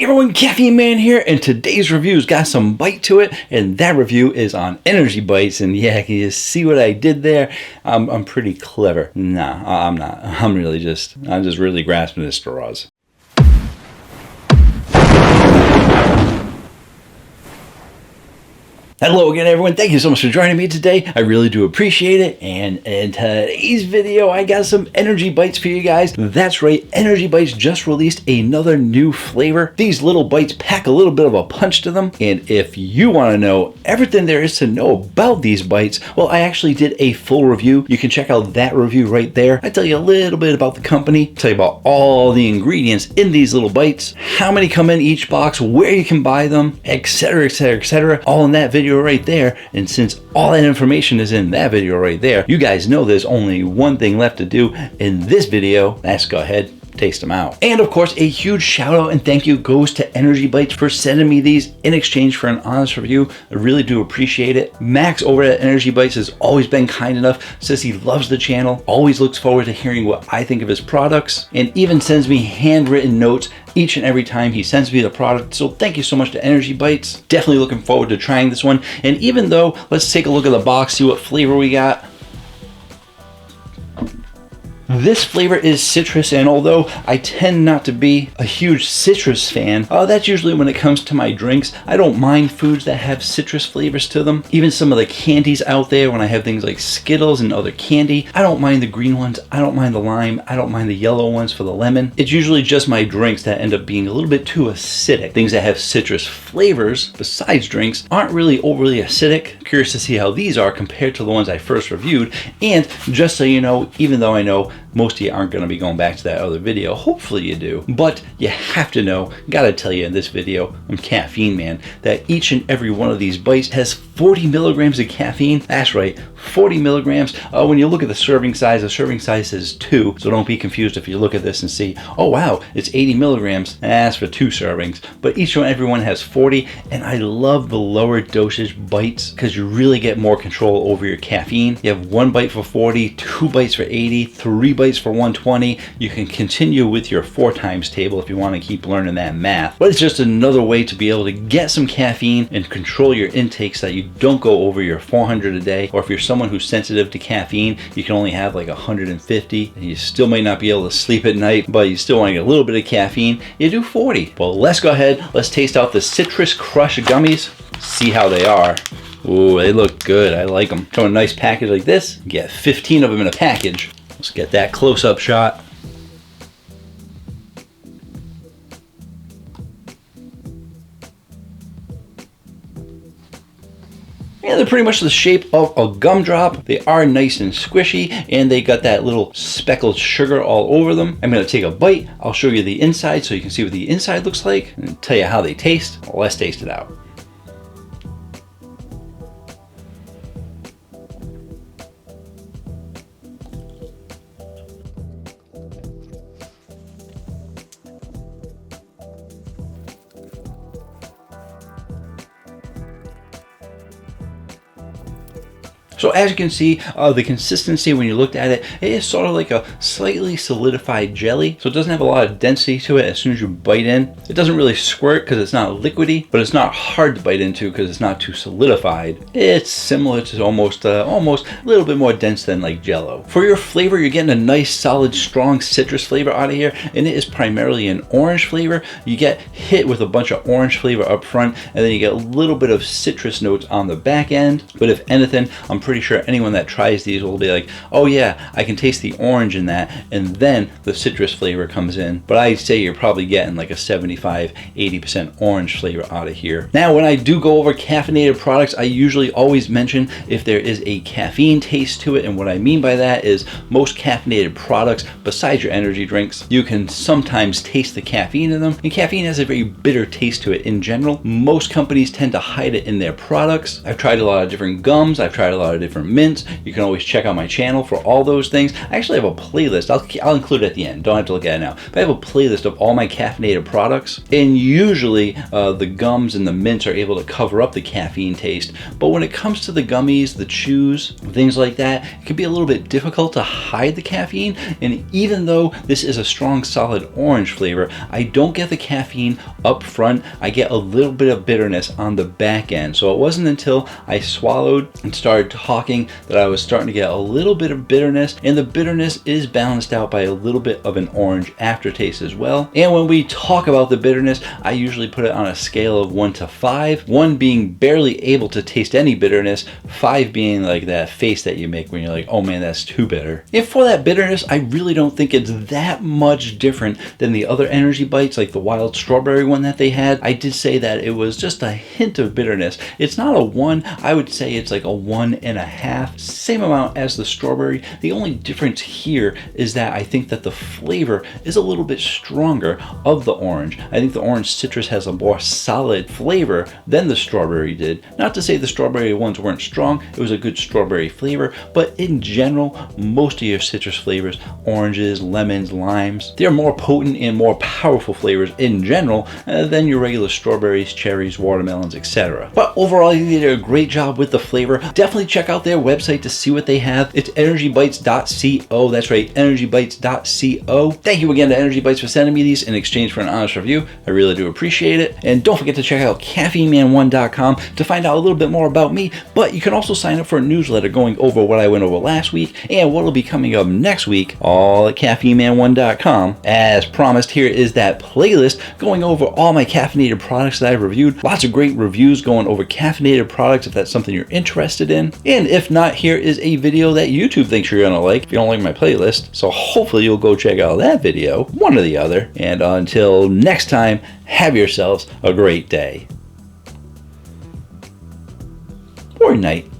everyone, Caffeine Man here, and today's review's got some bite to it, and that review is on energy bites. And yeah, can you see what I did there? I'm pretty clever. Nah, I'm not. I'm just really grasping at straws. Hello again, everyone. Thank you so much for joining me today. I really do appreciate it. And in today's video, I got some energy bites for you guys. That's right, Energy Bites just released another new flavor. These little bites pack a little bit of a punch to them. And if you want to know everything there is to know about these bites, well, I actually did a full review. You can check out that review right there. I tell you a little bit about the company, tell you about all the ingredients in these little bites, how many come in each box, where you can buy them, etc., etc., etc. All in that video right there. And since all that information is in that video right there, you guys know there's only one thing left to do in this video. Let's go ahead, taste them out. And of course, a huge shout out and thank you goes to Energy Bites for sending me these in exchange for an honest review. I really do appreciate it. Max over at Energy Bites has always been kind enough, says he loves the channel, always looks forward to hearing what I think of his products, and even sends me handwritten notes each and every time he sends me the product. So thank you so much to Energy Bites. Definitely looking forward to trying this one. And even though, let's take a look at the box, see what flavor we got. This flavor is citrus, and although I tend not to be a huge citrus fan, that's usually when it comes to my drinks. I don't mind foods that have citrus flavors to them. Even some of the candies out there, when I have things like Skittles and other candy, I don't mind the green ones, I don't mind the lime, I don't mind the yellow ones for the lemon. It's usually just my drinks that end up being a little bit too acidic. Things that have citrus flavors, besides drinks, aren't really overly acidic. Curious to see how these are compared to the ones I first reviewed. And just so you know, even though I know most of you aren't going to be going back to that other video, hopefully you do, but you have to know, gotta tell you in this video, I'm Caffeine Man, that each and every one of these bites has 40 milligrams of caffeine. That's right, 40 milligrams. When you look at the serving size, the serving size says 2, so don't be confused if you look at this and see, oh wow, it's 80 milligrams. That's for 2 servings, but each and every one has 40, and I love the lower dosage bites because you really get more control over your caffeine. You have 1 bite for 40, 2 bites for 80, 3 bites for 120. You can continue with your 4 times table if you want to keep learning that math, but it's just another way to be able to get some caffeine and control your intake so that you don't go over your 400 a day. Or if you're someone who's sensitive to caffeine, you can only have like 150 and you still may not be able to sleep at night, but you still want to get a little bit of caffeine, you do 40. Well, let's go ahead, let's taste out the Citrus Crush gummies, see how they are. Ooh, they look good. I like them. Come in a nice package like this, get 15 of them in a package. Let's get that close-up shot. Yeah, they're pretty much the shape of a gumdrop. They are nice and squishy, and they got that little speckled sugar all over them. I'm gonna take a bite. I'll show you the inside so you can see what the inside looks like and tell you how they taste. Well, let's taste it out. So as you can see, the consistency when you looked at it, it is sort of like a slightly solidified jelly. So it doesn't have a lot of density to it as soon as you bite in. It doesn't really squirt because it's not liquidy, but it's not hard to bite into because it's not too solidified. It's similar to almost a little bit more dense than like Jello. For your flavor, you're getting a nice, solid, strong citrus flavor out of here, and it is primarily an orange flavor. You get hit with a bunch of orange flavor up front, and then you get a little bit of citrus notes on the back end. But if anything, I'm pretty sure anyone that tries these will be like, oh yeah, I can taste the orange in that, and then the citrus flavor comes in. But I'd say you're probably getting like a 75-80% orange flavor out of here. Now, when I do go over caffeinated products, I usually always mention if there is a caffeine taste to it, and what I mean by that is most caffeinated products, besides your energy drinks, you can sometimes taste the caffeine in them, and caffeine has a very bitter taste to it in general. Most companies tend to hide it in their products. I've tried a lot of different gums, I've tried a lot of different mints. You can always check out my channel for all those things. I actually have a playlist. I'll include it at the end. Don't have to look at it now. But I have a playlist of all my caffeinated products. And usually the gums and the mints are able to cover up the caffeine taste. But when it comes to the gummies, the chews, things like that, it can be a little bit difficult to hide the caffeine. And even though this is a strong, solid orange flavor, I don't get the caffeine up front. I get a little bit of bitterness on the back end. So it wasn't until I swallowed and started talking that I was starting to get a little bit of bitterness, and the bitterness is balanced out by a little bit of an orange aftertaste as well. And when we talk about the bitterness, I usually put it on a scale of 1 to 5, 1 being barely able to taste any bitterness, 5 being like that face that you make when you're like, oh man, that's too bitter. And for that bitterness, I really don't think it's that much different than the other energy bites, like the wild strawberry one that they had. I did say that it was just a hint of bitterness. It's not a 1. I would say it's like a 1.5, same amount as the strawberry. The only difference here is that I think that the flavor is a little bit stronger of the orange. I think the orange citrus has a more solid flavor than the strawberry did. Not to say the strawberry ones weren't strong. It was a good strawberry flavor, but in general, most of your citrus flavors, oranges, lemons, limes, they're more potent and more powerful flavors in general than your regular strawberries, cherries, watermelons, etc. But overall, I think they did a great job with the flavor. Definitely check out their website to see what they have. It's energybytes.co. That's right, energybytes.co. Thank you again to Energy Bytes for sending me these in exchange for an honest review. I really do appreciate it. And don't forget to check out caffeineman1.com to find out a little bit more about me. But you can also sign up for a newsletter going over what I went over last week and what will be coming up next week, all at caffeineman1.com. As promised, here is that playlist going over all my caffeinated products that I've reviewed. Lots of great reviews going over caffeinated products if that's something you're interested in. And if not, here is a video that YouTube thinks you're gonna like if you don't like my playlist. So hopefully you'll go check out that video, one or the other. And until next time, have yourselves a great day. Or night.